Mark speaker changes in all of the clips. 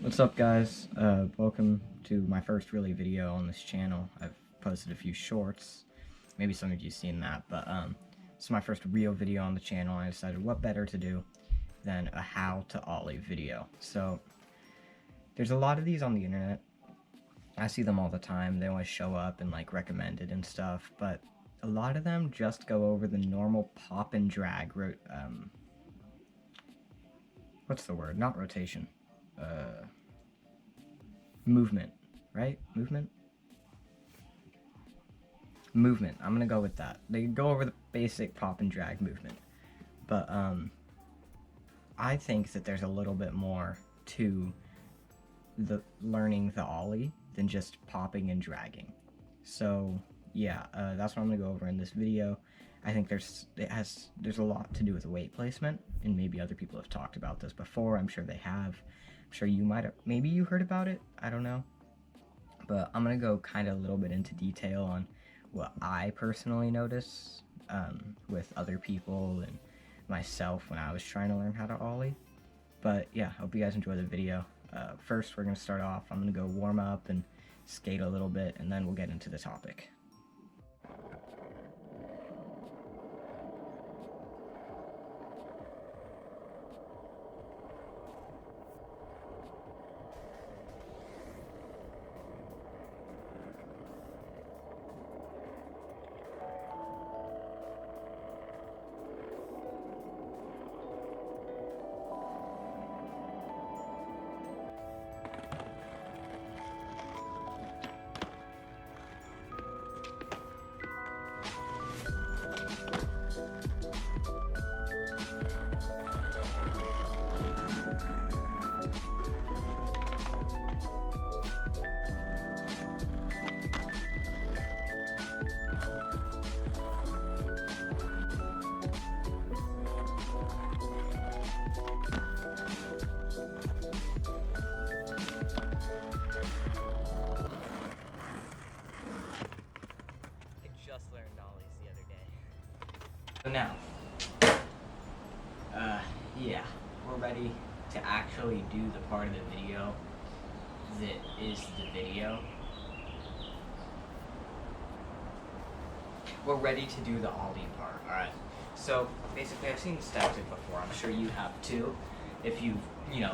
Speaker 1: What's up, guys? Welcome to my first really video on this channel. I've posted a few shorts, maybe some of you seen that, but this is my first real video on the channel, and I decided what better to do than a how to ollie video. So there's a lot of these on the internet. I see them all the time. They always show up and like recommended and stuff, but a lot of them just go over the normal pop and drag what's the word? Not rotation. Movement, right? Movement? Movement. I'm gonna go with that. They go over the basic pop and drag movement. But, I think that there's a little bit more to the learning the ollie than just popping and dragging. So, yeah, that's what I'm gonna go over in this video. I think there's a lot to do with weight placement, and maybe other people have talked about this before. I'm sure they have. I'm sure you might have, maybe you heard about it, I don't know. But I'm gonna go kind of a little bit into detail on what I personally notice with other people and myself when I was trying to learn how to ollie. But yeah, hope you guys enjoy the video. First, we're gonna start off. I'm gonna go warm up and skate a little bit, and then we'll get into the topic. So now, yeah, we're ready to actually do the part of the video that is the video. We're ready to do the ollie part, alright? So, basically I've seen this tactic before, I'm sure you have too, if you've,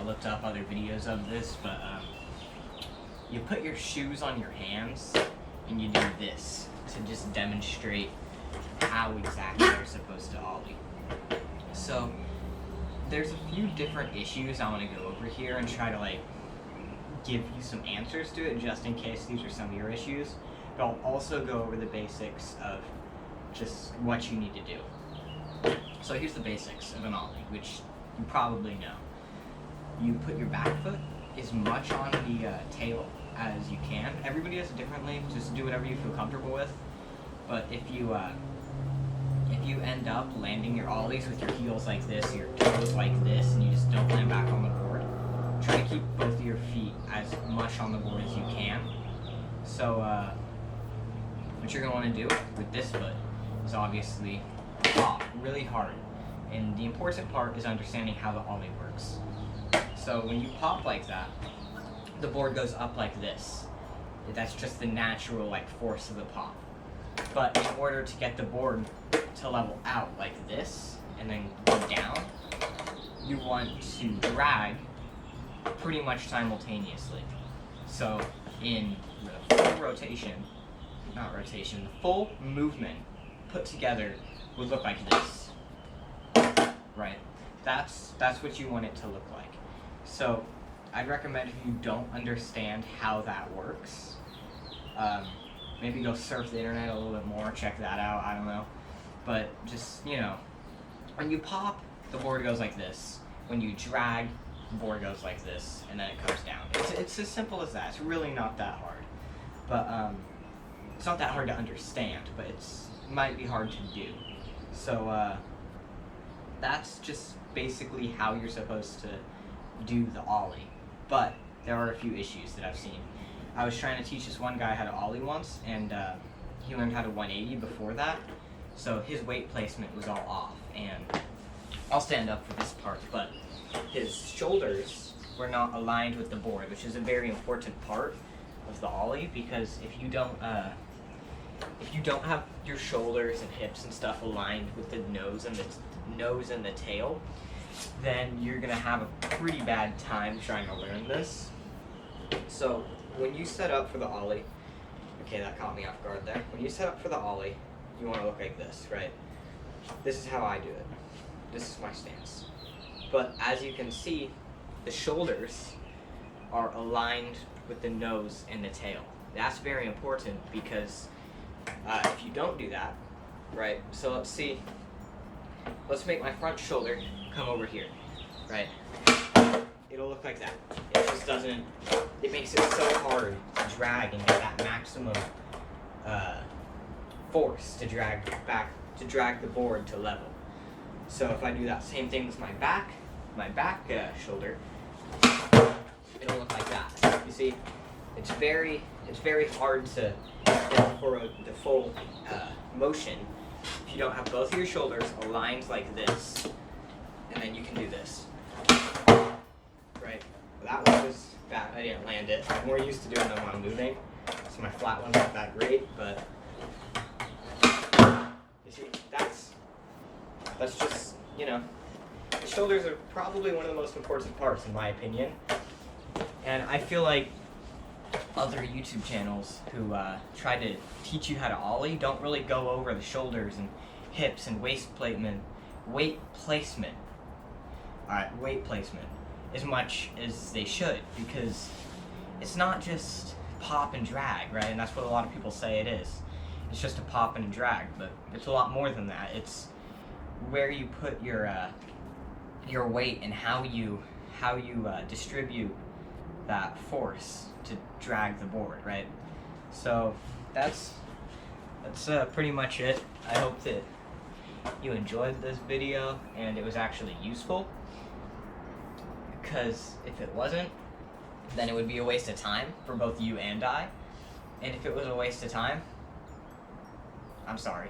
Speaker 1: looked up other videos of this, but, you put your shoes on your hands, and you do this to just demonstrate how exactly they're supposed to ollie. So there's a few different issues I want to go over here and try to give you some answers to it just in case these are some of your issues. But I'll also go over the basics of just what you need to do. So here's the basics of an ollie, which you probably know. You put your back foot as much on the tail as you can. Everybody does it differently, just do whatever you feel comfortable with. But if you end up landing your ollies with your heels like this, your toes like this, and you just don't land back on the board, try to keep both of your feet as much on the board as you can. So what you're going to want to do with this foot is obviously pop really hard. And the important part is understanding how the ollie works. So when you pop like that, the board goes up like this. That's just the natural force of the pop. But in order to get the board to level out like this and then go down, you want to drag pretty much simultaneously. So in the full the full movement put together would look like this, right? That's what you want it to look like. So I'd recommend, if you don't understand how that works, maybe go surf the internet a little bit more, check that out, I don't know. But just, when you pop, the board goes like this. When you drag, the board goes like this, and then it comes down. It's as simple as that. It's really not that hard. But it's not that hard to understand, but it might be hard to do. So that's just basically how you're supposed to do the ollie. But there are a few issues that I've seen. I was trying to teach this one guy how to ollie once, and he learned how to 180 before that, so his weight placement was all off. And I'll stand up for this part, but his shoulders we're not aligned with the board, which is a very important part of the ollie, because if you don't have your shoulders and hips and stuff aligned with the nose and the tail, then you're gonna have a pretty bad time trying to learn this. So when you set up for the ollie, okay, that caught me off guard there. When you set up for the ollie, you want to look like this, right? This is how I do it. This is my stance. But as you can see, the shoulders are aligned with the nose and the tail. That's very important, because if you don't do that, right? So let's make my front shoulder come over here, right? It'll look like that. It just doesn't, it makes it so hard to drag and get that maximum force to drag the board to level. So if I do that same thing with my back shoulder, it'll look like that. You see, it's very hard to get for the full motion if you don't have both of your shoulders aligned like this, and then you can do this. Right? Well, that one was bad. I didn't land it. I'm more used to doing them while moving, so my flat one's not that great, but you see, that's just, you know, the shoulders are probably one of the most important parts in my opinion. And I feel like other YouTube channels who try to teach you how to ollie don't really go over the shoulders and hips and weight placement as much as they should, because it's not just pop and drag, right? And that's what a lot of people say it is. It's just a pop and a drag, but it's a lot more than that. It's where you put your weight and how you distribute that force to drag the board, right? So that's pretty much it. I hope that you enjoyed this video and it was actually useful, because if it wasn't, then it would be a waste of time for both you and I. And if it was a waste of time, I'm sorry.